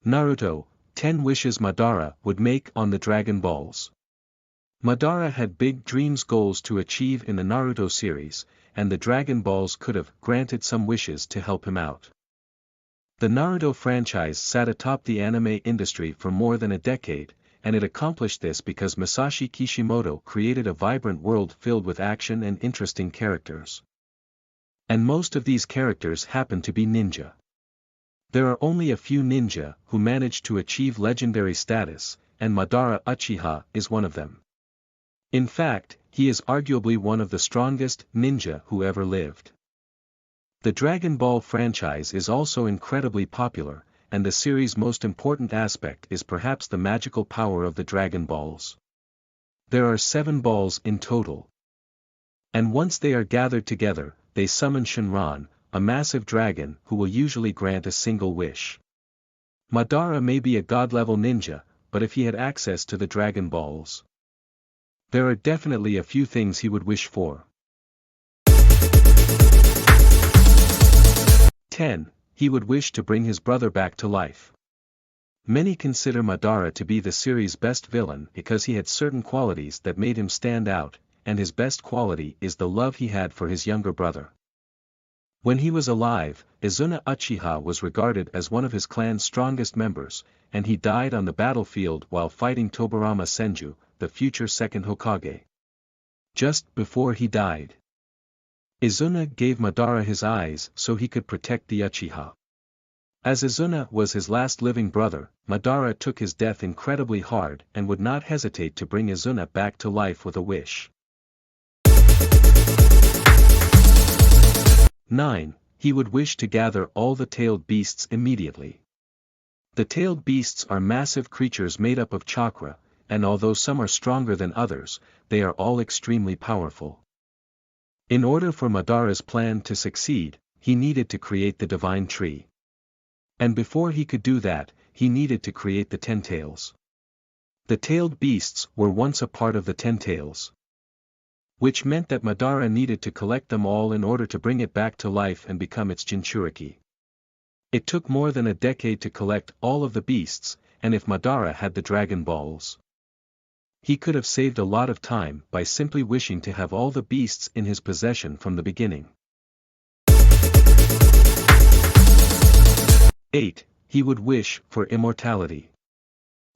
Naruto, 10 wishes Madara would make on the Dragon Balls. Madara had big dreams goals to achieve in the Naruto series, and the Dragon Balls could have granted some wishes to help him out. The Naruto franchise sat atop the anime industry for more than a decade, and it accomplished this because Masashi Kishimoto created a vibrant world filled with action and interesting characters. And most of these characters happen to be ninja. There are only a few ninja who managed to achieve legendary status, and Madara Uchiha is one of them. In fact, he is arguably one of the strongest ninja who ever lived. The Dragon Ball franchise is also incredibly popular, and the series' most important aspect is perhaps the magical power of the Dragon Balls. There are 7 balls in total. And once they are gathered together, they summon Shinran, a massive dragon who will usually grant a single wish. Madara may be a god-level ninja, but if he had access to the Dragon Balls, there are definitely a few things he would wish for. 10. He would wish to bring his brother back to life. Many consider Madara to be the series' best villain because he had certain qualities that made him stand out, and his best quality is the love he had for his younger brother. When he was alive, Izuna Uchiha was regarded as one of his clan's strongest members, and he died on the battlefield while fighting Tobirama Senju, the future second Hokage. Just before he died, Izuna gave Madara his eyes so he could protect the Uchiha. As Izuna was his last living brother, Madara took his death incredibly hard and would not hesitate to bring Izuna back to life with a wish. 9. He would wish to gather all the tailed beasts immediately. The tailed beasts are massive creatures made up of chakra, and although some are stronger than others, they are all extremely powerful. In order for Madara's plan to succeed, he needed to create the divine tree. And before he could do that, he needed to create the 10 tails. The tailed beasts were once a part of the 10 tails, which meant that Madara needed to collect them all in order to bring it back to life and become its Jinchuriki. It took more than a decade to collect all of the beasts, and if Madara had the Dragon Balls, he could have saved a lot of time by simply wishing to have all the beasts in his possession from the beginning. 8. He would wish for immortality.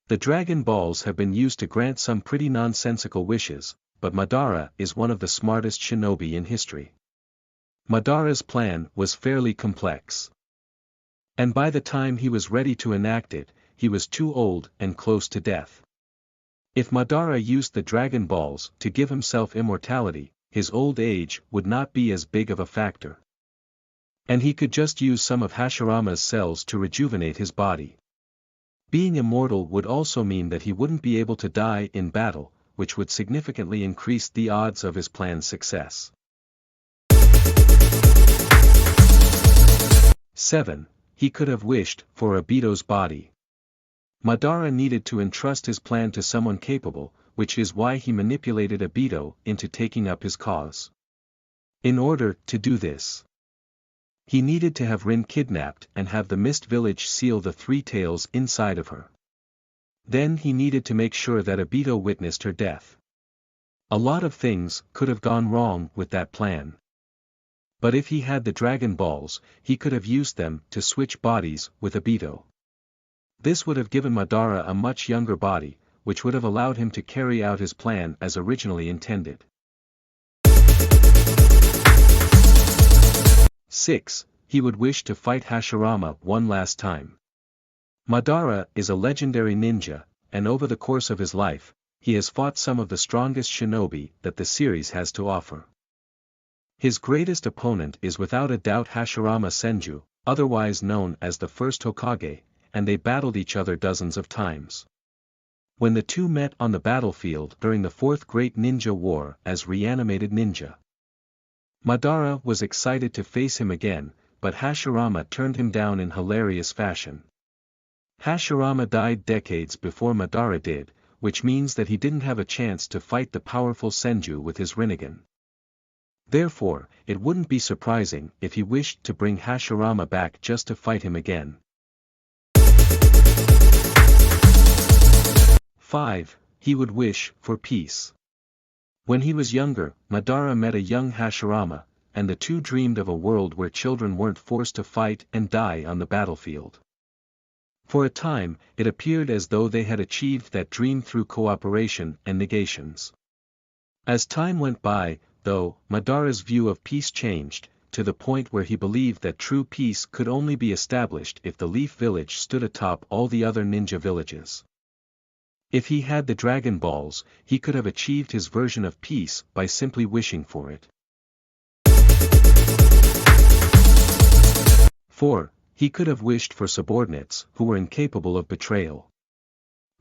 The Dragon Balls have been used to grant some pretty nonsensical wishes, but Madara is one of the smartest shinobi in history. Madara's plan was fairly complex. And by the time he was ready to enact it, he was too old and close to death. If Madara used the Dragon Balls to give himself immortality, his old age would not be as big of a factor. And he could just use some of Hashirama's cells to rejuvenate his body. Being immortal would also mean that he wouldn't be able to die in battle, which would significantly increase the odds of his plan's success. 7. He could have wished for Obito's body. Madara needed to entrust his plan to someone capable, which is why he manipulated Obito into taking up his cause. In order to do this, he needed to have Rin kidnapped and have the Mist Village seal the 3 tails inside of her. Then he needed to make sure that Obito witnessed her death. A lot of things could have gone wrong with that plan. But if he had the Dragon Balls, he could have used them to switch bodies with Obito. This would have given Madara a much younger body, which would have allowed him to carry out his plan as originally intended. 6. He would wish to fight Hashirama one last time. Madara is a legendary ninja, and over the course of his life, he has fought some of the strongest shinobi that the series has to offer. His greatest opponent is without a doubt Hashirama Senju, otherwise known as the first Hokage, and they battled each other dozens of times. When the two met on the battlefield during the 4th Great Ninja War as reanimated ninja, Madara was excited to face him again, but Hashirama turned him down in hilarious fashion. Hashirama died decades before Madara did, which means that he didn't have a chance to fight the powerful Senju with his Rinnegan. Therefore, it wouldn't be surprising if he wished to bring Hashirama back just to fight him again. 5. He would wish for peace. When he was younger, Madara met a young Hashirama, and the two dreamed of a world where children weren't forced to fight and die on the battlefield. For a time, it appeared as though they had achieved that dream through cooperation and negations. As time went by, though, Madara's view of peace changed, to the point where he believed that true peace could only be established if the Leaf Village stood atop all the other ninja villages. If he had the Dragon Balls, he could have achieved his version of peace by simply wishing for it. 4. He could have wished for subordinates who were incapable of betrayal.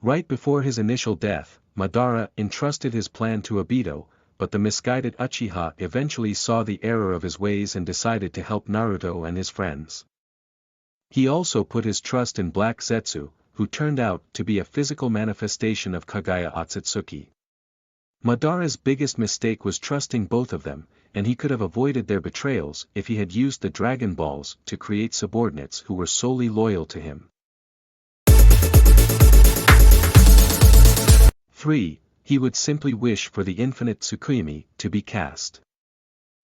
Right before his initial death, Madara entrusted his plan to Obito, but the misguided Uchiha eventually saw the error of his ways and decided to help Naruto and his friends. He also put his trust in Black Zetsu, who turned out to be a physical manifestation of Kagaya Otsutsuki. Madara's biggest mistake was trusting both of them, and he could have avoided their betrayals if he had used the Dragon Balls to create subordinates who were solely loyal to him. 3. He would simply wish for the infinite Tsukuyomi to be cast.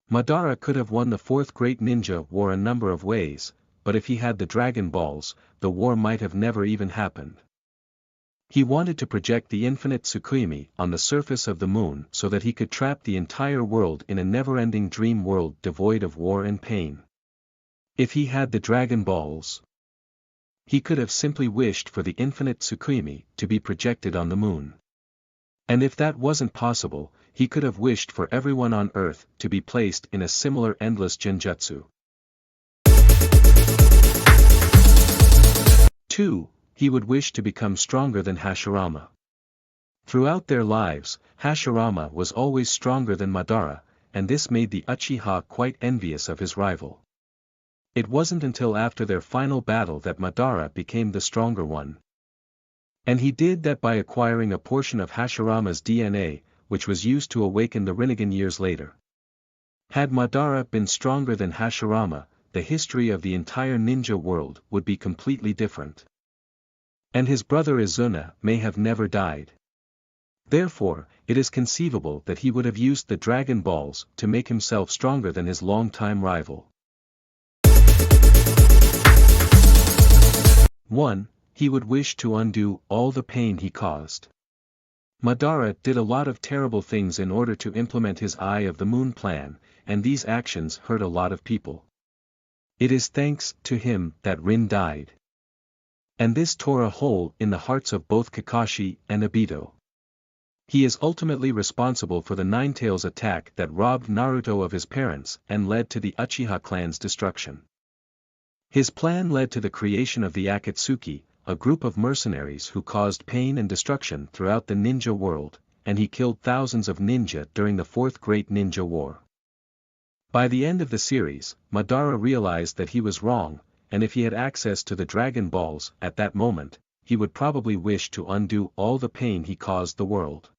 Madara could have won the Fourth Great Ninja War a number of ways, but if he had the Dragon Balls, the war might have never even happened. He wanted to project the infinite Tsukuyomi on the surface of the moon so that he could trap the entire world in a never-ending dream world devoid of war and pain. If he had the Dragon Balls, he could have simply wished for the infinite Tsukuyomi to be projected on the moon. And if that wasn't possible, he could have wished for everyone on Earth to be placed in a similar endless genjutsu. 2. He would wish to become stronger than Hashirama. Throughout their lives, Hashirama was always stronger than Madara, and this made the Uchiha quite envious of his rival. It wasn't until after their final battle that Madara became the stronger one. And he did that by acquiring a portion of Hashirama's DNA, which was used to awaken the Rinnegan years later. Had Madara been stronger than Hashirama, the history of the entire ninja world would be completely different. And his brother Izuna may have never died. Therefore, it is conceivable that he would have used the Dragon Balls to make himself stronger than his longtime rival. 1. He would wish to undo all the pain he caused. Madara did a lot of terrible things in order to implement his Eye of the Moon plan, and these actions hurt a lot of people. It is thanks to him that Rin died. And this tore a hole in the hearts of both Kakashi and Obito. He is ultimately responsible for the Ninetales attack that robbed Naruto of his parents and led to the Uchiha clan's destruction. His plan led to the creation of the Akatsuki, a group of mercenaries who caused pain and destruction throughout the ninja world, and he killed thousands of ninja during the Fourth Great Ninja War. By the end of the series, Madara realized that he was wrong, and if he had access to the Dragon Balls at that moment, he would probably wish to undo all the pain he caused the world.